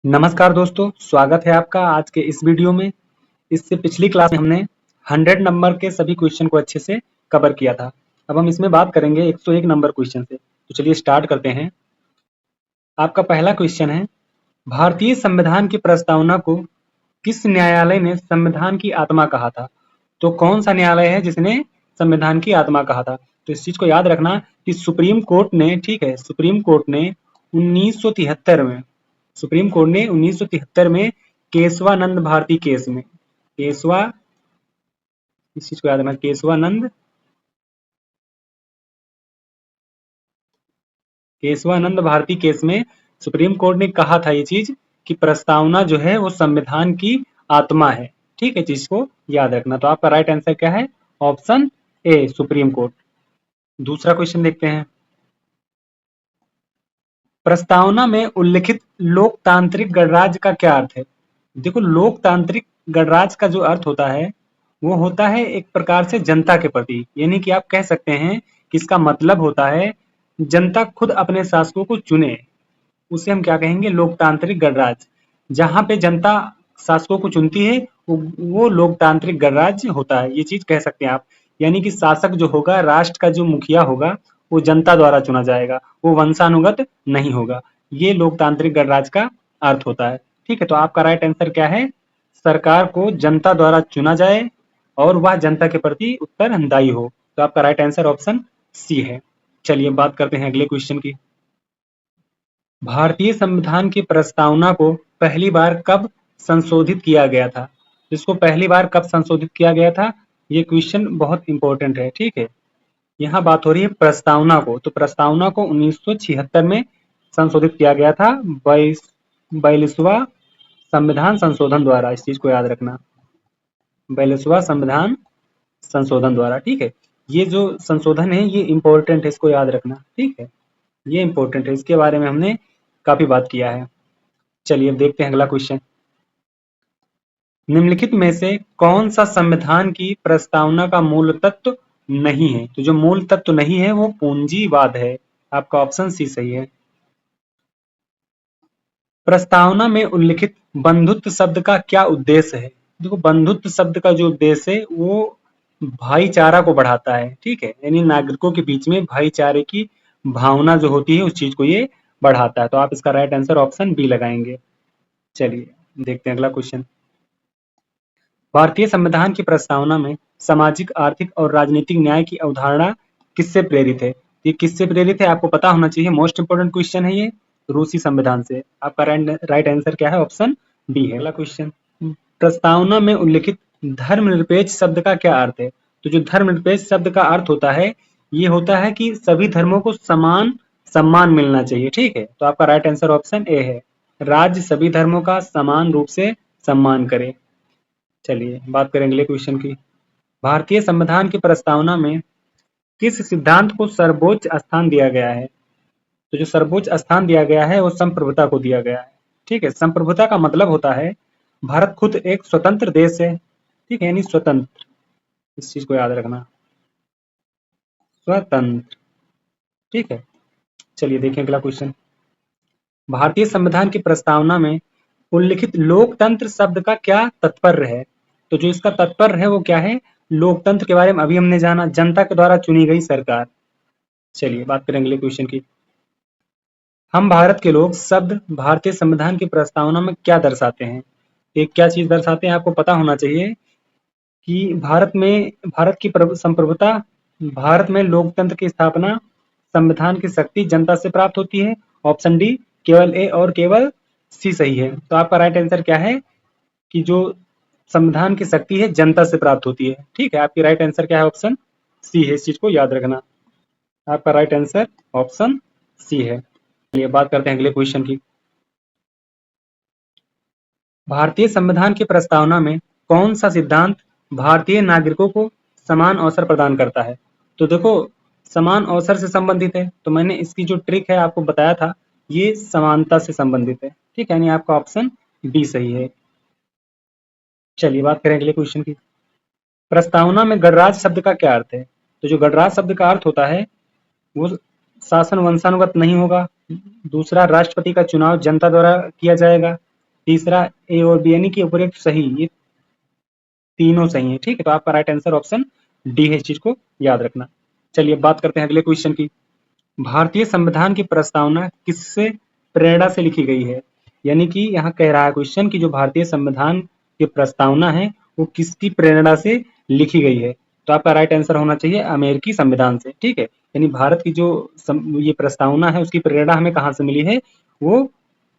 नमस्कार दोस्तों, स्वागत है आपका आज के इस वीडियो में। इससे पिछली क्लास में हमने 100 नंबर के सभी क्वेश्चन को अच्छे से कवर किया था। अब हम इसमें बात करेंगे 101 नंबर क्वेश्चन से। तो चलिए स्टार्ट करते हैं। आपका पहला क्वेश्चन है, भारतीय संविधान की प्रस्तावना को किस न्यायालय ने संविधान की आत्मा कहा था? तो कौन सा न्यायालय है जिसने संविधान की आत्मा कहा था? तो इस चीज को याद रखना कि सुप्रीम कोर्ट ने, ठीक है, सुप्रीम कोर्ट ने 1973 में, सुप्रीम कोर्ट ने 1973 में केशवानंद भारती केस में, इस चीज को याद रखना, केशवानंद भारती केस में सुप्रीम कोर्ट ने कहा था ये चीज कि प्रस्तावना जो है वो संविधान की आत्मा है। ठीक है, चीज को याद रखना। तो आपका राइट आंसर क्या है? Option A, supreme court. दूसरा क्वेश्चन देखते हैं। प्रस्तावना में उल्लिखित लोकतांत्रिक गणराज्य का क्या अर्थ है? देखो, लोकतांत्रिक गणराज्य का जो अर्थ होता है वो होता है एक प्रकार से जनता के प्रति, यानी कि आप कह सकते हैं कि इसका मतलब होता है जनता खुद अपने शासकों को चुने, उसे हम क्या कहेंगे? लोकतांत्रिक गणराज्य। जहां पे जनता शासकों को चुनती है वो लोकतांत्रिक गणराज्य होता है, ये चीज कह सकते हैं आप। यानी कि शासक जो होगा, राष्ट्र का जो मुखिया होगा, वो जनता द्वारा चुना जाएगा, वो वंशानुगत नहीं होगा। ये लोकतांत्रिक गणराज्य का अर्थ होता है। ठीक है, तो आपका राइट आंसर क्या है? सरकार को जनता द्वारा चुना जाए और वह जनता के प्रति उत्तरदायी हो। तो आपका राइट आंसर ऑप्शन सी है। चलिए बात करते हैं अगले क्वेश्चन की। भारतीय संविधान की प्रस्तावना को पहली बार कब संशोधित किया गया था? इसको पहली बार कब संशोधित किया गया था? ये क्वेश्चन बहुत इंपॉर्टेंट है। ठीक है, यहाँ बात हो रही है प्रस्तावना को, तो प्रस्तावना को 1976 में संशोधित किया गया था 42वां संविधान संशोधन द्वारा। इस चीज को याद रखना, 42वां संविधान संशोधन द्वारा। ठीक है, ये जो संशोधन है ये इंपॉर्टेंट है, इसको याद रखना। ठीक है, ये इंपॉर्टेंट है, इसके बारे में हमने काफी बात किया है। चलिए अब देखते हैं अगला क्वेश्चन। निम्नलिखित में से कौन सा संविधान की प्रस्तावना का मूल तत्व नहीं है? तो जो मूल तत्व नहीं है वो पूंजीवाद है। आपका ऑप्शन सी सही है। प्रस्तावना में उल्लिखित बंधुत्व शब्द का क्या उद्देश्य है? देखो, बंधुत्व शब्द का जो उद्देश्य है वो भाईचारा को बढ़ाता है। ठीक है, यानी नागरिकों के बीच में भाईचारे की भावना जो होती है उस चीज को ये बढ़ाता है। तो आप इसका राइट आंसर ऑप्शन बी लगाएंगे। चलिए देखते हैं अगला क्वेश्चन। भारतीय संविधान की प्रस्तावना में सामाजिक, आर्थिक और राजनीतिक न्याय की अवधारणा किससे प्रेरित है? ये किससे प्रेरित है आपको पता होना चाहिए, मोस्ट इंपोर्टेंट क्वेश्चन है ये। रूसी संविधान से। आपका राइट आंसर क्या है? ऑप्शन बी है। अगला क्वेश्चन, प्रस्तावना में उल्लिखित धर्मनिरपेक्ष शब्द का क्या अर्थ है? तो जो धर्मनिरपेक्ष शब्द का अर्थ होता है ये होता है कि सभी धर्मों को समान सम्मान मिलना चाहिए। ठीक है, तो आपका राइट आंसर ऑप्शन ए है, राज्य सभी धर्मों का समान रूप से सम्मान करे। चलिए बात करें अगले क्वेश्चन की। भारतीय संविधान की प्रस्तावना में किस सिद्धांत को सर्वोच्च स्थान दिया गया है? तो जो सर्वोच्च स्थान दिया गया है वो संप्रभुता को दिया गया है। ठीक है, संप्रभुता का मतलब होता है भारत खुद एक स्वतंत्र देश है। ठीक है, यानी स्वतंत्र, इस चीज को याद रखना, स्वतंत्र। ठीक है, चलिए देखें अगला क्वेश्चन। भारतीय संविधान की प्रस्तावना में उल्लिखित लोकतंत्र शब्द का क्या तात्पर्य है? तो जो इसका तात्पर्य है वो क्या है? लोकतंत्र के बारे में अभी हमने जाना, जनता के द्वारा चुनी गई सरकार। चलिए बात करें अगले क्वेश्चन की। हम भारत के लोग शब्द भारतीय संविधान की प्रस्तावना में क्या दर्शाते हैं? एक क्या चीज दर्शाते हैं आपको पता होना चाहिए कि भारत की संप्रभुता, भारत में लोकतंत्र की स्थापना, संविधान की शक्ति जनता से प्राप्त होती है। ऑप्शन डी केवल ए और केवल सी सही है। तो आपका राइट आंसर क्या है कि जो संविधान की शक्ति है जनता से प्राप्त होती है। ठीक है, आपकी राइट आंसर क्या है? ऑप्शन सी है, इस चीज को याद रखना। आपका राइट आंसर ऑप्शन सी है। चलिए बात करते हैं अगले क्वेश्चन की। भारतीय संविधान की प्रस्तावना में कौन सा सिद्धांत भारतीय नागरिकों को समान अवसर प्रदान करता है? तो देखो, समान अवसर से संबंधित है, तो मैंने इसकी जो ट्रिक है आपको बताया था, ये समानता से संबंधित है। ठीक है, यानी आपका ऑप्शन बी सही है। चलिए बात करें अगले क्वेश्चन की। प्रस्तावना में गणराज्य शब्द का क्या अर्थ है? तो जो गणराज्य शब्द का अर्थ होता है वो शासन वंशानुगत नहीं होगा। दूसरा, राष्ट्रपति का चुनाव जनता द्वारा किया जाएगा। तीसरा ए और बी यानी कि उपयुक्त सही, ये तीनों सही है। ठीक है, तो आपका राइट आंसर ऑप्शन डी है, इस चीज को याद रखना। चलिए बात करते हैं अगले क्वेश्चन की। भारतीय संविधान की प्रस्तावना किससे प्रेरणा से लिखी गई है? यानी कि यहाँ कह रहा है क्वेश्चन कि जो भारतीय संविधान की प्रस्तावना है वो किसकी प्रेरणा से लिखी गई है? तो आपका राइट आंसर होना चाहिए अमेरिकी संविधान से। ठीक है, यानी भारत की जो ये प्रस्तावना है उसकी प्रेरणा हमें कहाँ से मिली है? वो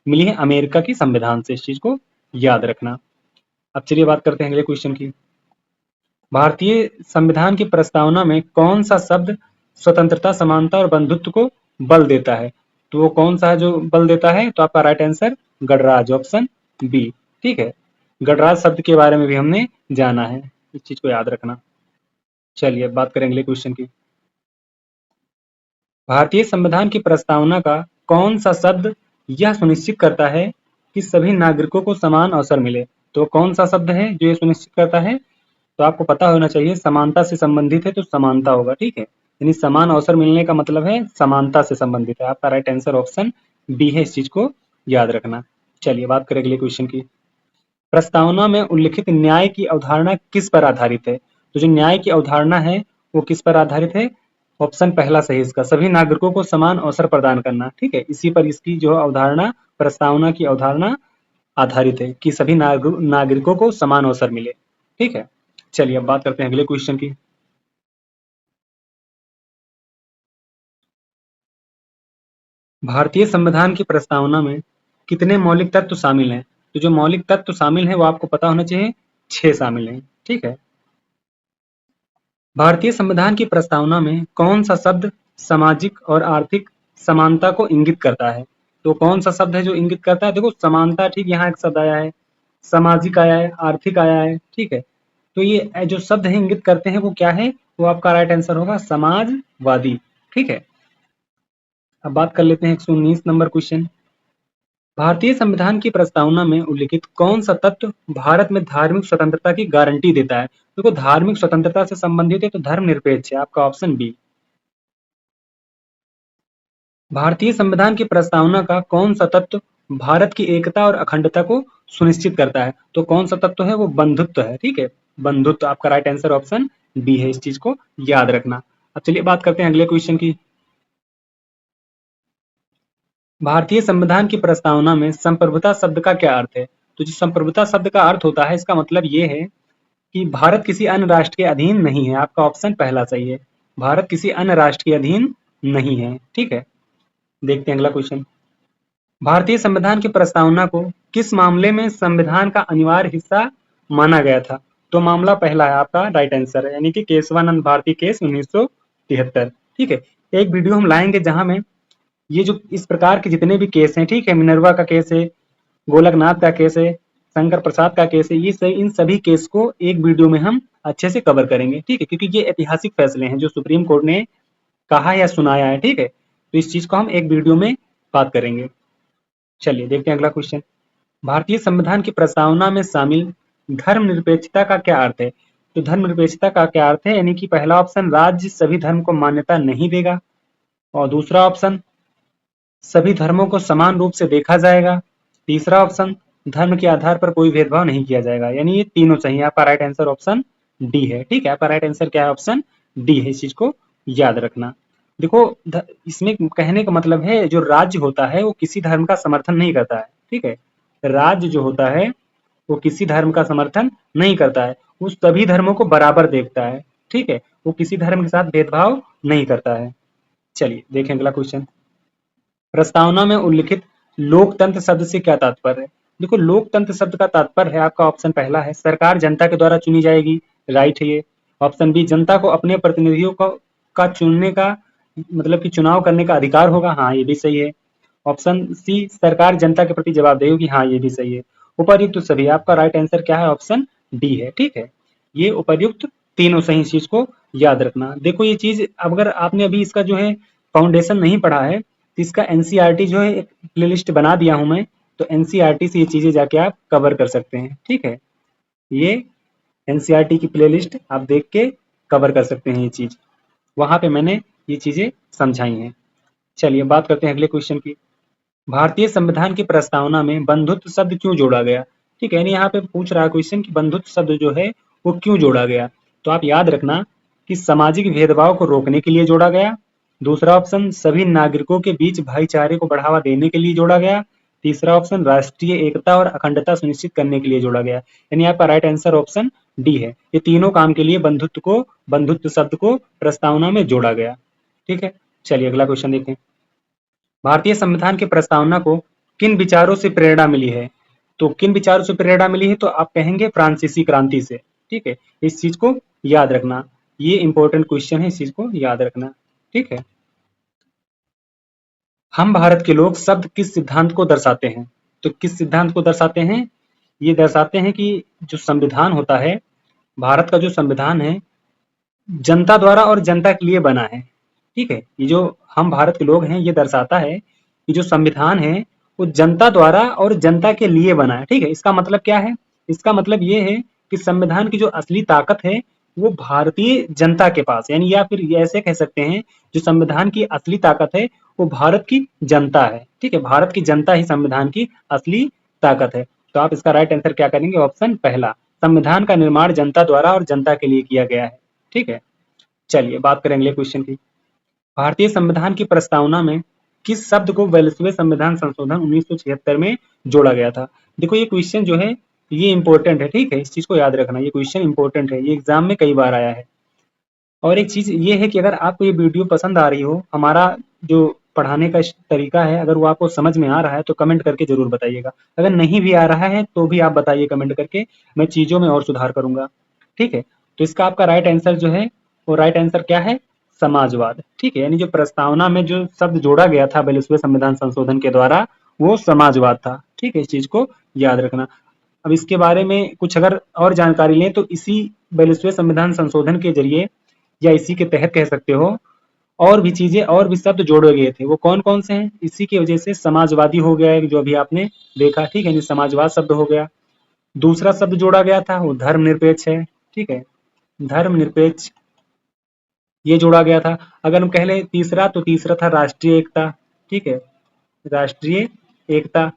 मिली है अमेरिका की संविधान से, इस चीज को याद रखना। अब चलिए बात करते हैं अगले क्वेश्चन की। भारतीय संविधान की प्रस्तावना में कौन सा शब्द स्वतंत्रता, समानता और बंधुत्व को बल देता है? तो वो कौन सा है जो बल देता है? तो आपका राइट आंसर गणराज्य, ऑप्शन बी। ठीक है, गणराज्य शब्द के बारे में भी हमने जाना है, इस चीज को याद रखना। चलिए बात करें अगले क्वेश्चन की। भारतीय संविधान की प्रस्तावना का कौन सा शब्द यह सुनिश्चित करता है कि सभी नागरिकों को समान अवसर मिले? तो कौन सा शब्द है जो ये सुनिश्चित करता है? तो आपको पता होना चाहिए, समानता से संबंधित है तो समानता होगा। ठीक है, यानी समान अवसर मिलने का मतलब है समानता से संबंधित है। आपका राइट आंसर ऑप्शन बी है, इस चीज को याद रखना। चलिए बात करें अगले क्वेश्चन की। प्रस्तावना में उल्लिखित न्याय की अवधारणा किस पर आधारित है? तो जो न्याय की अवधारणा है वो किस पर आधारित है? ऑप्शन पहला सही इसका, सभी नागरिकों को समान अवसर प्रदान करना। ठीक है, इसी पर इसकी जो अवधारणा, प्रस्तावना की अवधारणा आधारित है कि सभी नागरिकों को समान अवसर मिले। ठीक है, चलिए अब बात करते हैं अगले क्वेश्चन की। भारतीय संविधान की प्रस्तावना में कितने मौलिक तत्व शामिल हैं? तो जो मौलिक तत्व शामिल हैं वो आपको पता होना चाहिए, 6 शामिल हैं। ठीक है, भारतीय संविधान की प्रस्तावना में कौन सा शब्द सामाजिक और आर्थिक समानता को इंगित करता है? तो कौन सा शब्द है जो इंगित करता है? देखो समानता, ठीक, यहाँ एक शब्द आया है, सामाजिक आया है, आर्थिक आया है। ठीक है, तो ये जो शब्द है इंगित करते हैं वो क्या है? वो आपका राइट आंसर होगा समाजवादी। ठीक है, अब बात कर लेते हैं 119 नंबर क्वेश्चन। भारतीय संविधान की प्रस्तावना में उल्लिखित कौन सा तत्व भारत में धार्मिक स्वतंत्रता की गारंटी देता है? देखो धार्मिक स्वतंत्रता से संबंधित है तो धर्मनिरपेक्ष है, आपका ऑप्शन बी। भारतीय संविधान की प्रस्तावना का कौन सा तत्व भारत की एकता और अखंडता को सुनिश्चित करता है? तो कौन सा तत्व है? वो बंधुत्व है। ठीक है, बंधुत्व, आपका राइट आंसर ऑप्शन बी है, इस चीज को याद रखना। अब चलिए बात करते हैं अगले क्वेश्चन की। भारतीय संविधान की प्रस्तावना में संप्रभुता शब्द का क्या अर्थ है? तो जो संप्रभुता शब्द का अर्थ होता है, इसका मतलब ये है कि भारत किसी अन्य राष्ट्र के अधीन नहीं है। आपका ऑप्शन पहला सही है, भारत किसी अन्य राष्ट्र के अधीन नहीं है। ठीक है, देखते हैं अगला क्वेश्चन। भारतीय संविधान की प्रस्तावना को किस मामले में संविधान का अनिवार्य हिस्सा माना गया था? तो मामला पहला है, आपका राइट आंसर है, यानी कि केशवानंद भारती केस 1973। ठीक है, एक वीडियो हम लाएंगे जहां में ये जो इस प्रकार के जितने भी केस हैं, ठीक है, मिनर्वा का केस है, गोलकनाथ का केस है, शंकर प्रसाद का केस है, ये सही, इन सभी केस को एक वीडियो में हम अच्छे से कवर करेंगे। ठीक है, क्योंकि ये ऐतिहासिक फैसले हैं जो सुप्रीम कोर्ट ने कहा या सुनाया है। ठीक है, तो इस चीज को हम एक वीडियो में बात करेंगे। चलिए देखते हैं अगला क्वेश्चन। भारतीय संविधान की प्रस्तावना में शामिल धर्मनिरपेक्षता का क्या अर्थ है? तो धर्मनिरपेक्षता का क्या अर्थ है? यानी कि पहला ऑप्शन, राज्य सभी धर्म को मान्यता नहीं देगा, और दूसरा ऑप्शन, सभी धर्मों को समान रूप से देखा जाएगा, तीसरा ऑप्शन, धर्म के आधार पर कोई भेदभाव नहीं किया जाएगा। यानी ये तीनों सही है, आपका राइट आंसर ऑप्शन डी है। ठीक है, आपका राइट आंसर क्या है? ऑप्शन डी है, इस चीज को याद रखना। देखो इसमें कहने का मतलब है जो राज्य होता है वो किसी धर्म का समर्थन नहीं करता है। ठीक है, राज्य जो होता है वो किसी धर्म का समर्थन नहीं करता है, वो सभी धर्मों को बराबर देखता है। ठीक है, वो किसी धर्म के साथ भेदभाव नहीं करता है। चलिए देखें अगला क्वेश्चन। प्रस्तावना में उल्लिखित लोकतंत्र शब्द से क्या तात्पर्य है? देखो लोकतंत्र शब्द का तात्पर्य है, आपका ऑप्शन पहला है, सरकार जनता के द्वारा चुनी जाएगी। राइट है ये। ऑप्शन बी, जनता को अपने प्रतिनिधियों का चुनने का मतलब कि चुनाव करने का अधिकार होगा। हाँ, ये भी सही है। ऑप्शन सी, सरकार जनता के प्रति जवाबदेही होगी। हाँ, ये भी सही है। उपर्युक्त सभी, आपका राइट आंसर क्या है? ऑप्शन डी है। ठीक है, ये उपर्युक्त तीनों सही, इस चीज को याद रखना। देखो ये चीज अगर आपने अभी इसका जो है फाउंडेशन नहीं पढ़ा है तो इसका एनसीईआरटी जो है एक प्लेलिस्ट बना दिया हूं मैं, तो एनसीईआरटी से ये चीजें जाके आप कवर कर सकते हैं। ठीक है, ये एनसीईआरटी की प्लेलिस्ट आप देख के कवर कर सकते हैं ये चीज, वहां पे मैंने ये चीजें समझाई हैं। चलिए बात करते हैं अगले क्वेश्चन की। भारतीय संविधान की प्रस्तावना में बंधुत्व शब्द क्यों जोड़ा गया? ठीक है, यानी यहाँ पे पूछ रहा है क्वेश्चन कि बंधुत्व शब्द जो है वो क्यों जोड़ा गया? तो आप याद रखना कि सामाजिक भेदभाव को रोकने के लिए जोड़ा गया। दूसरा ऑप्शन सभी नागरिकों के बीच भाईचारे को बढ़ावा देने के लिए जोड़ा गया। तीसरा ऑप्शन राष्ट्रीय एकता और अखंडता सुनिश्चित करने के लिए जोड़ा गया। यानी आपका राइट आंसर ऑप्शन डी है। ये तीनों काम के लिए बंधुत्व शब्द को प्रस्तावना में जोड़ा गया। ठीक है, चलिए अगला क्वेश्चन देखें। भारतीय संविधान की प्रस्तावना को किन विचारों से प्रेरणा मिली है? तो किन विचारों से प्रेरणा मिली है? तो आप कहेंगे फ्रांसीसी क्रांति से। ठीक है, इस चीज को याद रखना, ये इंपॉर्टेंट क्वेश्चन है, इस चीज को याद रखना। ठीक है, हम भारत के लोग शब्द किस सिद्धांत को दर्शाते हैं? तो किस सिद्धांत को दर्शाते हैं? ये दर्शाते हैं कि जो संविधान होता है, भारत का जो संविधान है जनता द्वारा और जनता के लिए बना है। ठीक है, ये जो हम भारत के लोग हैं ये दर्शाता है कि जो संविधान है वो जनता द्वारा और जनता के लिए बना है। ठीक है, इसका मतलब क्या है? इसका मतलब ये है कि संविधान की जो असली ताकत है वो भारतीय जनता के पास, यानी या फिर ये ऐसे कह सकते हैं जो संविधान की असली ताकत है वो भारत की जनता है। ठीक है, भारत की जनता ही संविधान की असली ताकत है। तो आप इसका राइट आंसर क्या करेंगे? ऑप्शन पहला, संविधान का निर्माण जनता द्वारा और जनता के लिए किया गया है। ठीक है, चलिए बात करें अगले क्वेश्चन की। भारतीय संविधान की प्रस्तावना में किस शब्द को 42वें संविधान संशोधन 1976 में जोड़ा गया था? देखो ये क्वेश्चन जो है ये इंपॉर्टेंट है। ठीक है, इस चीज को याद रखना, ये क्वेश्चन इंपॉर्टेंट है, ये एग्जाम में कई बार आया है। और एक चीज ये है कि अगर आपको ये वीडियो पसंद आ रही हो, हमारा जो पढ़ाने का तरीका है अगर वो आपको समझ में आ रहा है तो कमेंट करके जरूर बताइएगा। अगर नहीं भी आ रहा है तो भी आप बताइए कमेंट करके, मैं चीजों में और सुधार करूंगा। ठीक है, तो इसका आपका राइट आंसर जो है वो राइट आंसर क्या है? समाजवाद। ठीक है, यानी जो प्रस्तावना में जो शब्द जोड़ा गया था 42वें संविधान संशोधन के द्वारा वो समाजवाद था। ठीक है, इस चीज को याद रखना। अब इसके बारे में कुछ अगर और जानकारी लें तो इसी 42वें संविधान संशोधन के जरिए या इसी के तहत कह सकते हो और भी चीजें और भी शब्द जोड़े गए थे। वो कौन कौन से हैं? इसी की वजह से समाजवादी हो गया है जो अभी आपने देखा। ठीक है, यानी समाजवाद शब्द हो गया। दूसरा शब्द जोड़ा गया था वो धर्मनिरपेक्ष है। ठीक है, धर्मनिरपेक्ष ये जोड़ा गया था। अगर हम कह लें तीसरा तो तीसरा था राष्ट्रीय एकता। ठीक है, राष्ट्रीय एकता,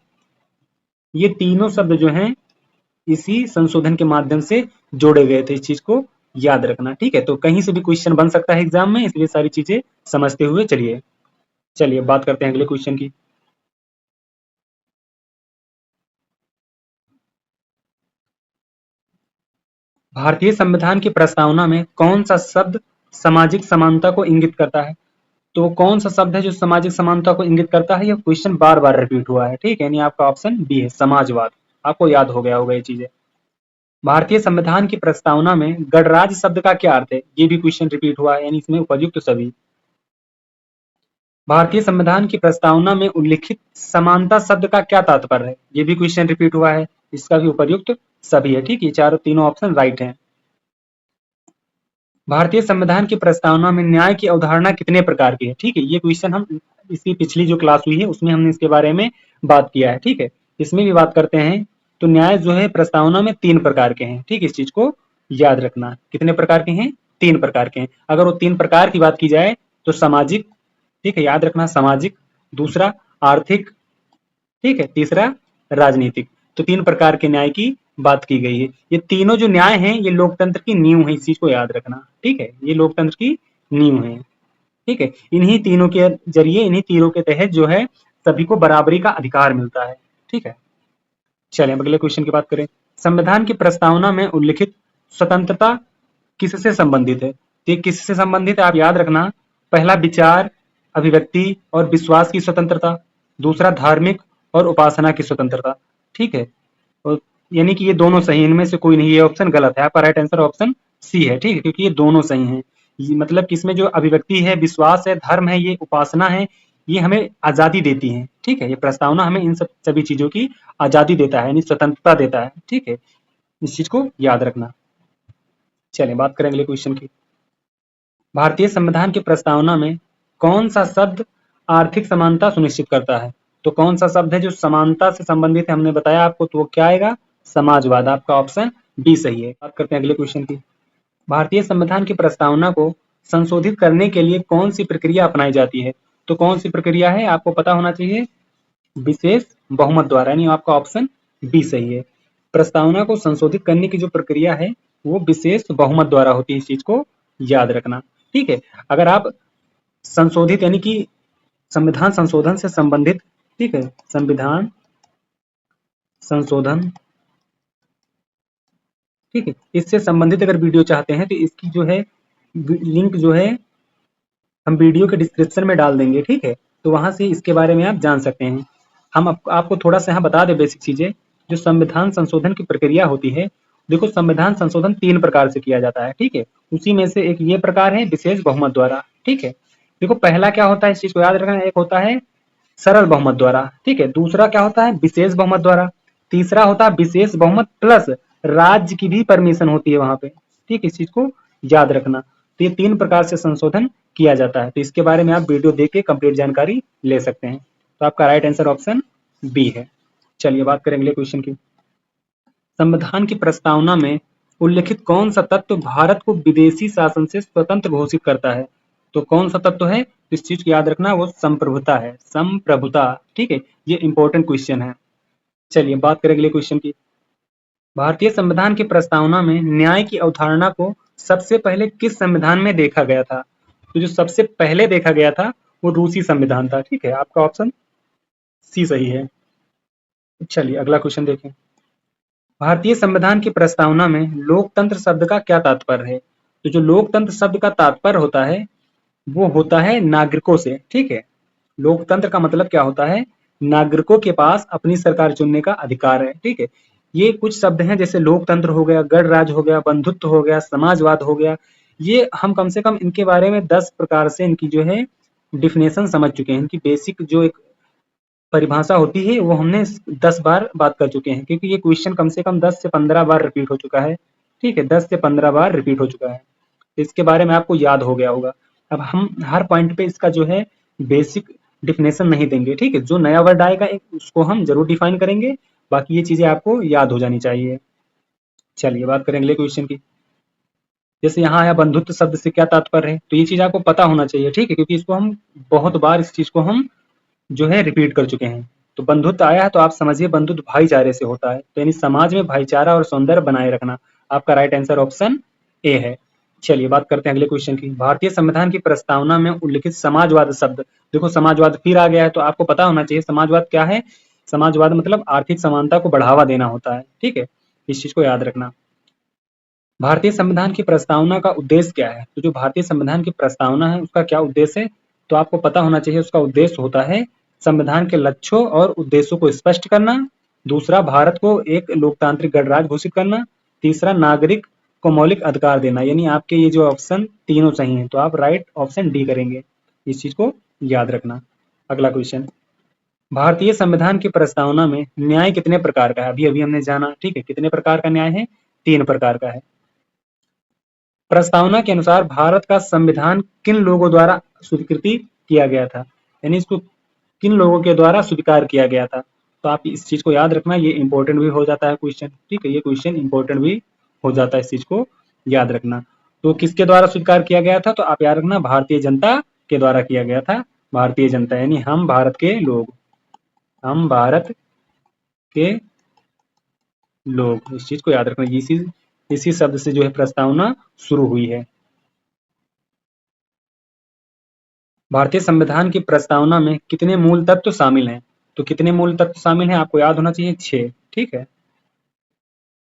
ये तीनों शब्द जो हैं इसी संशोधन के माध्यम से जोड़े गए थे। इस चीज को याद रखना। ठीक है, तो कहीं से भी क्वेश्चन बन सकता है एग्जाम में, इसलिए सारी चीजें समझते हुए चलिए। चलिए बात करते हैं अगले क्वेश्चन की। भारतीय संविधान की प्रस्तावना में कौन सा शब्द सामाजिक समानता को इंगित करता है? तो कौन सा शब्द है जो सामाजिक समानता को इंगित करता है? यह क्वेश्चन बार बार रिपीट हुआ है। ठीक है, यानी आपका ऑप्शन बी है समाजवाद। आपको याद हो गया होगा ये चीजें। भारतीय संविधान की प्रस्तावना में गणराज्य शब्द का क्या अर्थ है? ये भी क्वेश्चन रिपीट हुआ है, यानी इसमें उपयुक्त सभी। भारतीय संविधान की प्रस्तावना में उल्लिखित समानता शब्द का क्या तात्पर्य है? ये भी क्वेश्चन रिपीट हुआ है, इसका भी उपयुक्त सभी है। ठीक है, चारों तीनों ऑप्शन राइट हैं। भारतीय संविधान की प्रस्तावना में न्याय की अवधारणा कितने प्रकार की है? ठीक है, ये क्वेश्चन हम इसकी पिछली जो क्लास हुई है उसमें हमने इसके बारे में बात किया है। ठीक है, इसमें भी बात करते हैं। तो न्याय जो है प्रस्तावना में 3 प्रकार के हैं। ठीक है, इस चीज को याद रखना। कितने प्रकार के हैं? 3 प्रकार के हैं। अगर वो 3 प्रकार की बात की जाए तो सामाजिक, ठीक है याद रखना, सामाजिक, दूसरा आर्थिक, ठीक है, तीसरा राजनीतिक। तो 3 प्रकार के न्याय की बात की गई है। ये तीनों जो न्याय हैं ये लोकतंत्र की नींव है, इस चीज को याद रखना। ठीक है, ये लोकतंत्र की नींव है। ठीक है, इन्हीं तीनों के जरिए, इन्हीं तीनों के तहत जो है सभी को बराबरी का अधिकार मिलता है। ठीक है, चलिए अब अगले क्वेश्चन की बात करें। संविधान की प्रस्तावना में उल्लिखित स्वतंत्रता किससे संबंधित है? तो ये किससे संबंधित है आप याद रखना। पहला विचार, अभिव्यक्ति और विश्वास की स्वतंत्रता। दूसरा धार्मिक और उपासना की स्वतंत्रता। ठीक है, और यानी कि ये दोनों सही, इनमें से कोई नहीं, ये ऑप्शन गलत है। आपका राइट आंसर ऑप्शन सी है। ठीक है, क्योंकि ये दोनों सही हैं। मतलब कि इसमें जो अभिव्यक्ति है, विश्वास है, धर्म है, ये उपासना है, ये हमें आजादी देती है। ठीक है, ये प्रस्तावना हमें इन सब सभी चीजों की आजादी देता है, यानी स्वतंत्रता देता है। ठीक है, इस चीज को याद रखना। चलिए बात करें अगले क्वेश्चन की। भारतीय संविधान की प्रस्तावना में कौन सा शब्द आर्थिक समानता सुनिश्चित करता है? तो कौन सा शब्द है जो समानता से संबंधित है? हमने बताया आपको, तो वो क्या आएगा? समाजवाद। आपका ऑप्शन बी सही है। बात करते हैं अगले क्वेश्चन की। भारतीय संविधान की प्रस्तावना को संशोधित करने के लिए कौन सी प्रक्रिया अपनाई जाती है? तो कौन सी प्रक्रिया है आपको पता होना चाहिए। विशेष बहुमत द्वारा, यानी आपका ऑप्शन बी सही है। प्रस्तावना को संशोधित करने की जो प्रक्रिया है वो विशेष बहुमत द्वारा होती है, इस चीज को याद रखना। ठीक है, अगर आप संशोधित यानी कि संविधान संशोधन से संबंधित, ठीक है, संविधान संशोधन, ठीक है, इससे संबंधित अगर वीडियो चाहते हैं तो इसकी जो है लिंक जो है हम वीडियो के डिस्क्रिप्शन में डाल देंगे। ठीक है, तो वहां से इसके बारे में आप जान सकते हैं। हम आपको थोड़ा सा यहाँ बता दें बेसिक चीजें। जो संविधान संशोधन की प्रक्रिया होती है, देखो संविधान संशोधन 3 प्रकार से किया जाता है। ठीक है, उसी में से एक ये प्रकार है विशेष बहुमत द्वारा। ठीक है, देखो पहला क्या होता है, इस चीज को याद रखना, एक होता है सरल बहुमत द्वारा। ठीक है, दूसरा क्या होता है विशेष बहुमत द्वारा, तीसरा होता है विशेष बहुमत प्लस राज्य की भी परमिशन होती है वहां पे। ठीक, इस चीज को याद रखना। तो ये 3 प्रकार से संशोधन किया जाता है, तो इसके बारे में आप वीडियो देख के कंप्लीट जानकारी ले सकते हैं। तो आपका राइट आंसर ऑप्शन बी है। चलिए बात करें अगले क्वेश्चन की। संविधान की प्रस्तावना में उल्लिखित कौन सा तत्व भारत को विदेशी शासन से स्वतंत्र घोषित करता है? तो कौन सा तत्व है, इस चीज को याद रखना, वो संप्रभुता है, संप्रभुता। ठीक है, ये इंपॉर्टेंट क्वेश्चन है। चलिए बात करें अगले क्वेश्चन की। भारतीय संविधान की प्रस्तावना में न्याय की अवधारणा को सबसे पहले किस संविधान में देखा गया था? तो जो सबसे पहले देखा गया था वो रूसी संविधान था। ठीक है, आपका ऑप्शन सी सही है। चलिए अगला क्वेश्चन देखें। भारतीय संविधान की प्रस्तावना में लोकतंत्र शब्द का क्या तात्पर्य है? तो जो लोकतंत्र शब्द का तात्पर्य होता है वो होता है नागरिकों से। ठीक है, लोकतंत्र का मतलब क्या होता है, नागरिकों के पास अपनी सरकार चुनने का अधिकार है। ठीक है, ये कुछ शब्द हैं जैसे लोकतंत्र हो गया, गणराज्य हो गया, बंधुत्व हो गया, समाजवाद हो गया, ये हम कम से कम इनके बारे में 10 प्रकार से इनकी जो है डिफिनेशन समझ चुके हैं। इनकी बेसिक जो एक परिभाषा होती है वो हमने 10 बार बात कर चुके हैं, क्योंकि ये क्वेश्चन कम से कम 10 से 15 बार रिपीट हो चुका है। ठीक है, 10 से 15 बार रिपीट हो चुका है, तो इसके बारे में आपको याद हो गया होगा। अब हम हर पॉइंट पे इसका जो है बेसिक डिफिनेशन नहीं देंगे। ठीक है, जो नया वर्ड आएगा उसको हम जरूर डिफाइन करेंगे, बाकी ये चीजें आपको याद हो जानी चाहिए। चलिए बात करें अगले क्वेश्चन की। जैसे यहाँ आया बंधुत्व शब्द से क्या तात्पर्य है, तो ये चीज आपको पता होना चाहिए। ठीक है, क्योंकि इसको हम बहुत बार इस चीज को हम जो है रिपीट कर चुके हैं। तो बंधुत्व आया है तो आप समझिए बंधुत्व भाईचारे से होता है, तो यानी समाज में भाईचारा और सौंदर्य बनाए रखना। आपका राइट आंसर ऑप्शन ए है। चलिए बात करते हैं अगले क्वेश्चन की। भारतीय संविधान की प्रस्तावना में उल्लिखित समाजवाद शब्द, देखो समाजवाद फिर आ गया है, तो आपको पता होना चाहिए समाजवाद क्या है। समाजवाद मतलब आर्थिक समानता को बढ़ावा देना होता है। ठीक है, इस चीज को याद रखना। भारतीय संविधान की प्रस्तावना का उद्देश्य क्या है? तो जो भारतीय संविधान की प्रस्तावना है उसका क्या उद्देश्य है, तो आपको पता होना चाहिए। उसका उद्देश्य होता है संविधान के लक्ष्यों और उद्देश्यों को स्पष्ट करना, दूसरा भारत को एक लोकतांत्रिक गणराज्य घोषित करना, तीसरा नागरिक को मौलिक अधिकार देना। यानी आपके ये जो ऑप्शन तीनों सही हैं, तो आप राइट ऑप्शन डी करेंगे, इस चीज को याद रखना। अगला क्वेश्चन। भारतीय संविधान की प्रस्तावना में न्याय कितने प्रकार का है? अभी अभी हमने जाना। ठीक है, कितने प्रकार का न्याय है? 3 प्रकार का है। प्रस्तावना के अनुसार भारत का संविधान किन लोगों द्वारा स्वीकृति किया गया था, यानी इसको किन लोगों के द्वारा स्वीकार किया गया था? तो आप इस चीज को याद रखना, ये इंपॉर्टेंट भी हो जाता है क्वेश्चन। ठीक है, ये क्वेश्चन इंपॉर्टेंट भी हो जाता है, इस चीज को याद रखना। तो किसके द्वारा स्वीकार किया गया था, तो आप याद रखना भारतीय जनता के द्वारा किया गया था। भारतीय जनता यानी हम भारत के लोग, हम भारत के लोग, इस चीज को याद रखना। इसी शब्द से जो है प्रस्तावना शुरू हुई है। भारतीय संविधान की प्रस्तावना में कितने मूल तत्व शामिल हैं? तो कितने मूल तत्व शामिल हैं आपको याद होना चाहिए, 6। ठीक है,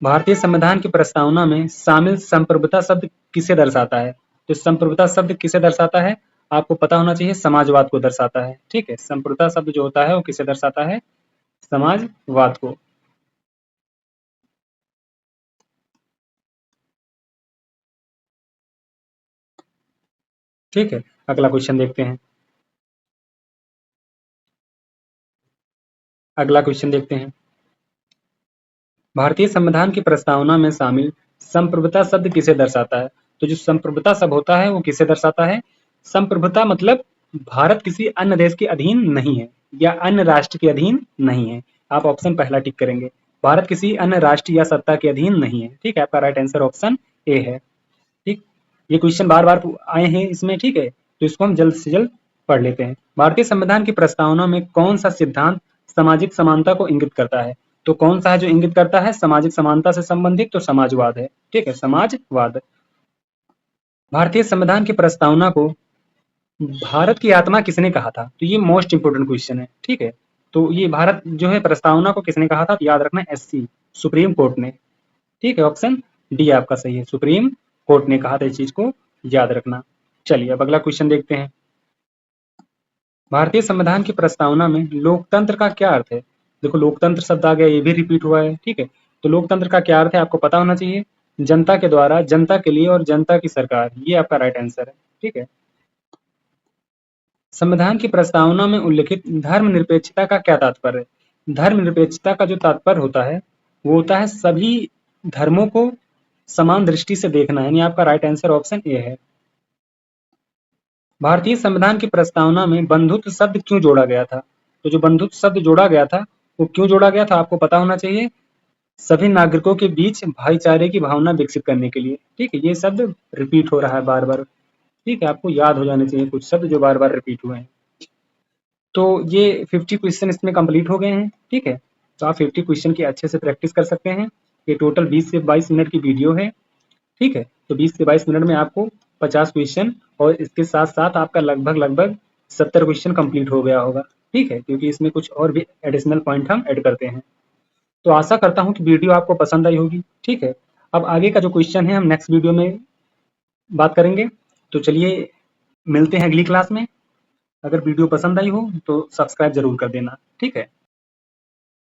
भारतीय संविधान की प्रस्तावना में शामिल संप्रभुता शब्द किसे दर्शाता है? तो संप्रभुता शब्द किसे दर्शाता है, आपको पता होना चाहिए, समाजवाद को दर्शाता है। ठीक है, संप्रभुता शब्द जो होता है वो किसे दर्शाता है, समाजवाद को। ठीक है, अगला क्वेश्चन देखते हैं। अगला क्वेश्चन देखते हैं। भारतीय संविधान की प्रस्तावना में शामिल संप्रभुता शब्द किसे दर्शाता है? तो जो संप्रभुता शब्द होता है वो किसे दर्शाता है? संप्रभुता मतलब भारत किसी अन्य देश के अधीन नहीं है या अन्य राष्ट्र के अधीन नहीं है। आप ऑप्शन पहला टिक करेंगे, भारत किसी अन्य राष्ट्र या सत्ता के अधीन नहीं है। ठीक है, आपका राइट आंसर ऑप्शन ए है। ठीक, ये क्वेश्चन बार बार आए हैं इसमें। ठीक है, तो इसको हम जल्द से जल्द पढ़ लेते हैं। भारतीय संविधान की प्रस्तावना में कौन सा सिद्धांत सामाजिक समानता को इंगित करता है। तो कौन सा है जो इंगित करता है सामाजिक समानता से संबंधित? तो समाजवाद है, ठीक है, समाजवाद। भारतीय संविधान की प्रस्तावना को भारत की आत्मा किसने कहा था? तो ये मोस्ट इंपोर्टेंट क्वेश्चन है, ठीक है। तो ये भारत जो है प्रस्तावना को किसने कहा था? तो याद रखना एससी, सुप्रीम कोर्ट ने, ठीक है। ऑप्शन डी आपका सही है, सुप्रीम कोर्ट ने कहा था इस चीज को, याद रखना। चलिए अब अगला क्वेश्चन देखते हैं। भारतीय संविधान की प्रस्तावना में लोकतंत्र का क्या अर्थ है? देखो लोकतंत्र शब्द आ गया, ये भी रिपीट हुआ है, ठीक है। तो लोकतंत्र का क्या अर्थ है आपको पता होना चाहिए। जनता के द्वारा, जनता के लिए और जनता की सरकार, ये आपका राइट आंसर है, ठीक है। संविधान की प्रस्तावना में उल्लिखित धर्मनिरपेक्षता का क्या तात्पर्य है? धर्मनिरपेक्षता का जो तात्पर्य होता है वो होता है सभी धर्मों को समान दृष्टि से देखना, यानी आपका राइट आंसर ऑप्शन ए है। भारतीय संविधान की प्रस्तावना में बंधुत्व शब्द क्यों जोड़ा गया था? तो जो बंधुत्व शब्द जोड़ा गया था वो क्यों जोड़ा गया था आपको पता होना चाहिए। सभी नागरिकों के बीच भाईचारे की भावना विकसित करने के लिए, ठीक है। ये शब्द रिपीट हो रहा है बार बार, ठीक है, आपको याद हो जाने चाहिए कुछ शब्द जो बार बार रिपीट हुए हैं। तो ये 50 क्वेश्चन इसमें कंप्लीट हो गए हैं, ठीक है। तो आप 50 क्वेश्चन की अच्छे से प्रैक्टिस कर सकते हैं। ये टोटल 20 से 22 मिनट की वीडियो है, ठीक है। तो 20 से 22 मिनट में आपको 50 क्वेश्चन और इसके साथ साथ आपका लगभग लगभग 70 क्वेश्चन कंप्लीट हो गया होगा, ठीक है, क्योंकि इसमें कुछ और भी एडिशनल पॉइंट हम ऐड करते हैं। तो आशा करता हूँ कि वीडियो आपको पसंद आई होगी, ठीक है। अब आगे का जो क्वेश्चन है हम नेक्स्ट वीडियो में बात करेंगे। तो चलिए मिलते हैं अगली क्लास में। अगर वीडियो पसंद आई हो तो सब्सक्राइब जरूर कर देना, ठीक है।